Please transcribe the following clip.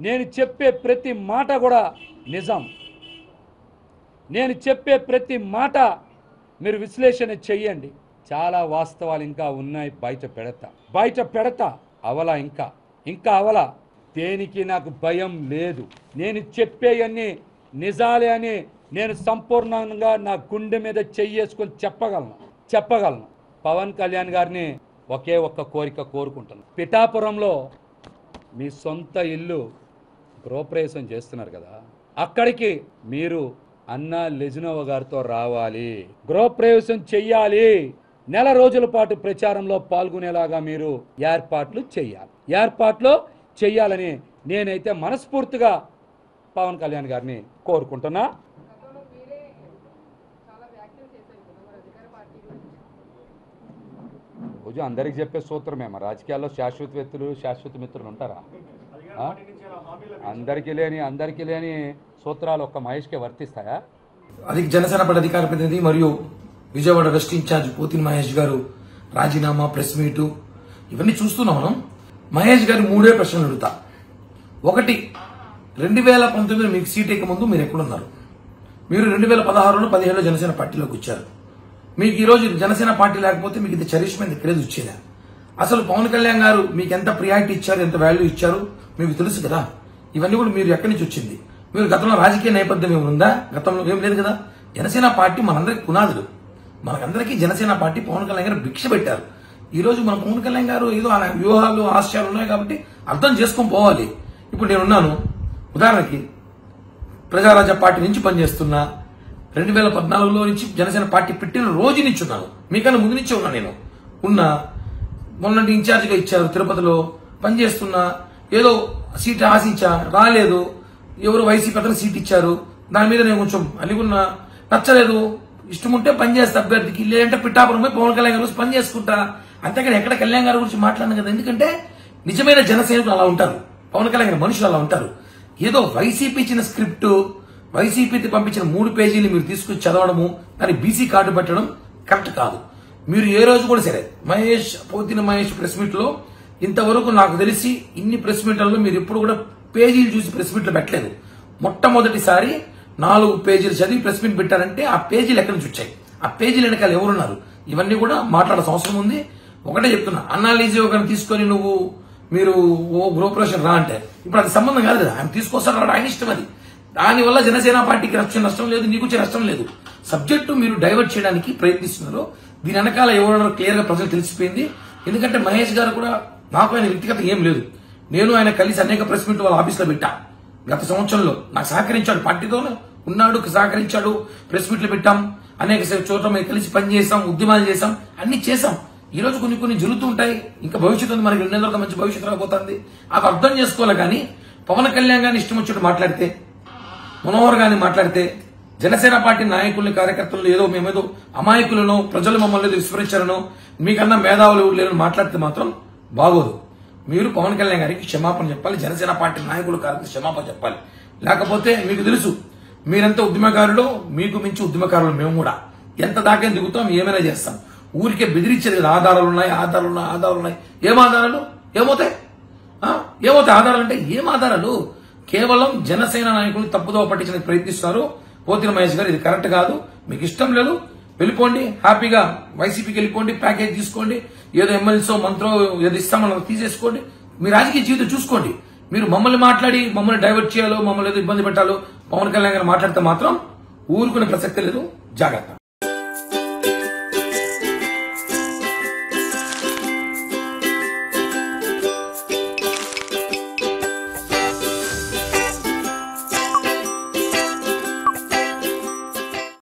నేను చెప్పే ప్రతి మాట కూడా నిజం. నేను చెప్పే ప్రతి మాట మీరు విశ్లేషణ చెయ్యండి. చాలా వాస్తవాలు ఇంకా ఉన్నాయి, బయట పెడతా అవలా ఇంకా అవలా. దేనికి నాకు భయం లేదు. నేను చెప్పేయన్నీ నిజాలే అని నేను సంపూర్ణంగా నా గుండె మీద చెయ్యేసుకొని చెప్పగలను. పవన్ కళ్యాణ్ గారిని ఒకే ఒక్క కోరిక కోరుకుంటున్నాను. పిఠాపురంలో మీ సొంత ఇల్లు గృహప్రవేశం చేస్తున్నారు కదా, అక్కడికి మీరు అన్నా లెజినోవా గారితో రావాలి, గృహప్రవేశం చెయ్యాలి. నెల రోజుల పాటు ప్రచారంలో పాల్గొనేలాగా మీరు ఏర్పాట్లు చెయ్యాలని నేనైతే మనస్ఫూర్తిగా పవన్ కళ్యాణ్ గారిని కోరుకుంటున్నా. రోజు అందరికి చెప్పే సూత్రమేమో, రాజకీయాల్లో శాశ్వత మిత్రులు ఉంటారా? అందరికీ లేని సూత్రాలు ఒక్క మహేష్కే వర్తిస్తాయా? జనసేన పార్టీ అధికార ప్రతినిధి మరియు విజయవాడ వెస్ట్ ఇన్ఛార్జ్ పోతిన మహేష్ గారు రాజీనామా, ప్రెస్ మీటు ఇవన్నీ చూస్తున్నాం మనం. మహేష్ గారు 3 ప్రశ్నలు అడుగుతా. ఒకటి, 2019 మీకు సీట్ ఎక్క ముందు మీరు ఎక్కడున్నారు? మీరు 2016లో 17లో జనసేన పార్టీలోకి వచ్చారు. మీకు ఈ రోజు జనసేన పార్టీ లేకపోతే మీకు ఇది చరిష్మెంట్ క్రేజ్ వచ్చేదా? అసలు పవన్ కళ్యాణ్ గారు మీకు ఎంత ప్రియారిటీ ఇచ్చారు, ఎంత వాల్యూ ఇచ్చారు మీకు తెలుసు కదా. ఇవన్నీ కూడా మీరు ఎక్కడి నుంచి వచ్చింది? మీరు గతంలో రాజకీయ నేపథ్యం ఏమి ఉందా? గతంలో ఏం లేదు కదా. జనసేన పార్టీ మనందరికి పునాదులు. మనకందరికీ జనసేన పార్టీ పవన్ కళ్యాణ్ గారు భిక్ష పెట్టారు. ఈ రోజు మన పవన్ కళ్యాణ్ గారు ఏదో వ్యూహాలు, ఆశయాలు ఉన్నాయి కాబట్టి అర్థం చేసుకొని పోవాలి. ఇప్పుడు నేనున్నాను, ఉదాహరణకి ప్రజారాజ్య పార్టీ నుంచి పనిచేస్తున్నా. 2014లో నుంచి జనసేన పార్టీ పెట్టిన రోజు నుంచి ఉన్నాను, మీకన్నా ముందు నుంచి ఉన్నా. నేను మొన్నటి ఇన్ఛార్జిగా ఇచ్చారు, తిరుపతిలో పనిచేస్తున్నా. ఏదో సీట్ ఆశించా, రాలేదు. ఎవరు వైసీపీ అతను సీట్ ఇచ్చారు, దాని మీద నేను కొంచెం అలిగున్నా, నచ్చలేదు. ఇష్టం ఉంటే పనిచేస్తా అభ్యర్థికి, లేదంటే పిఠాపురం పోయి పవన్ కళ్యాణ్ గారి గురించి పని చేసుకుంటా. అంతేకాని ఎక్కడ కళ్యాణ్ గారి గురించి మాట్లాడను కదా. ఎందుకంటే నిజమైన జనసైనికులు అలా ఉంటారు, పవన్ కళ్యాణ్ గారి మనుషులు అలా ఉంటారు. ఏదో వైసీపీ ఇచ్చిన స్క్రిప్ట్, వైసీపీ పంపించిన 3 పేజీలు మీరు తీసుకుని చదవడము, దాన్ని బీసీ కార్డు పెట్టడం కరెక్ట్ కాదు. మీరు ఏ రోజు కూడా సరే పోతిన మహేష్ ప్రెస్ మీట్ లో ఇంతవరకు నాకు తెలిసి ఇన్ని ప్రెస్ మీట్లలో మీరు ఎప్పుడు కూడా పేజీలు చూసి ప్రెస్ మీట్లు పెట్టలేదు. మొట్టమొదటిసారి 4 పేజీలు చదివి ప్రెస్ మీట్ పెట్టారంటే ఆ పేజీలు ఎక్కడి నుంచి వచ్చాయి, ఆ పేజీలు వెనకాల ఎవరున్నారు, ఇవన్నీ కూడా మాట్లాడాల్సిన అవసరం ఉంది. ఒకటే చెప్తున్నా, అన్నాలీజీ ఒకరిని తీసుకొని మీరు గృహప్రవేశం రా అంటే ఇప్పుడు అది సంబంధం కాదు కదా. ఆయన తీసుకొస్తాడు, ఆయన ఇష్టం అది. దానివల్ల జనసేన పార్టీకి నష్టం లేదు, నీకు వచ్చే నష్టం లేదు. సబ్జెక్టు మీరు డైవర్ట్ చేయడానికి ప్రయత్నిస్తున్నారు. దీని వెనకాల ఎవరన్నా క్లియర్ గా ప్రజలు తెలిసిపోయింది. ఎందుకంటే మహేష్ గారు కూడా నాకు ఆయన వ్యక్తిగత ఏం లేదు. నేను ఆయన కలిసి అనేక ప్రెస్ మీట్ వాళ్ళ ఆఫీస్ లో పెట్టా. గత సంవత్సరంలో నాకు సహకరించాడు, పార్టీతోనే ఉన్నాడు, సహకరించాడు. ప్రెస్ మీట్లు పెట్టాం, అనేక చోట్ల మేము కలిసి పనిచేసాం, ఉద్యమాలు చేసాం, అన్ని చేసాం. ఈ రోజు కొన్ని జరుగుతూ ఉంటాయి. ఇంకా భవిష్యత్తు ఉంది, మనకి 2 నెలల మంచి భవిష్యత్తు రాబోతుంది. అది అర్థం చేసుకోవాలి. కానీ పవన్ కళ్యాణ్ గారిని ఇష్టం వచ్చినట్టు మాట్లాడితే, మనోహర్ గారిని మాట్లాడితే, జనసేన పార్టీ నాయకుల్ని, కార్యకర్తలు ఏదో మేమేదో అమాయకులను, ప్రజలు మమ్మల్ని ఏదో విస్మరించారనో, మీకన్నా మేధావులు లేదని మాట్లాడితే మాత్రం బాగోదు. మీరు పవన్ కళ్యాణ్ గారికి క్షమాపణ చెప్పాలి, జనసేన పార్టీ నాయకులు కార్యకర్తలు క్షమాపణ చెప్పాలి. లేకపోతే మీకు తెలుసు, మీరెంత ఉద్యమకారులు, మీకు మించి ఉద్యమకారులు మేము కూడా. ఎంత దాకా దిగుతాం, ఏమైనా చేస్తాం. ఊరికే బెదిరించేది కదా. ఆధారాలు ఉన్నాయి. ఏం ఆధారాలు? ఏమవుతాయి ఆధారాలు అంటే? ఏం ఆధారాలు? కేవలం జనసేన నాయకులు తప్పుదో పట్టించడానికి ప్రయత్నిస్తున్నారు. పోతిన మహేష్ గారు ఇది కరెక్ట్ కాదు. మీకు ఇష్టం లేదు, వెళ్ళిపోండి, హ్యాపీగా వైసీపీకి వెళ్ళిపోండి, ప్యాకేజ్ తీసుకోండి, ఏదో ఎమ్మెల్యేసో మంత్రో ఏదో ఇస్తామని తీసేసుకోండి, మీ రాజకీయ జీవితం చూసుకోండి. మీరు మమ్మల్ని మాట్లాడి మమ్మల్ని డైవర్ట్ చేయాలో, మమ్మల్ని ఏదో ఇబ్బంది పెట్టాలో, పవన్ కళ్యాణ్ గారు మాట్లాడితే మాత్రం ఊరుకునే ప్రసక్తి లేదు. జాగ్రత్త.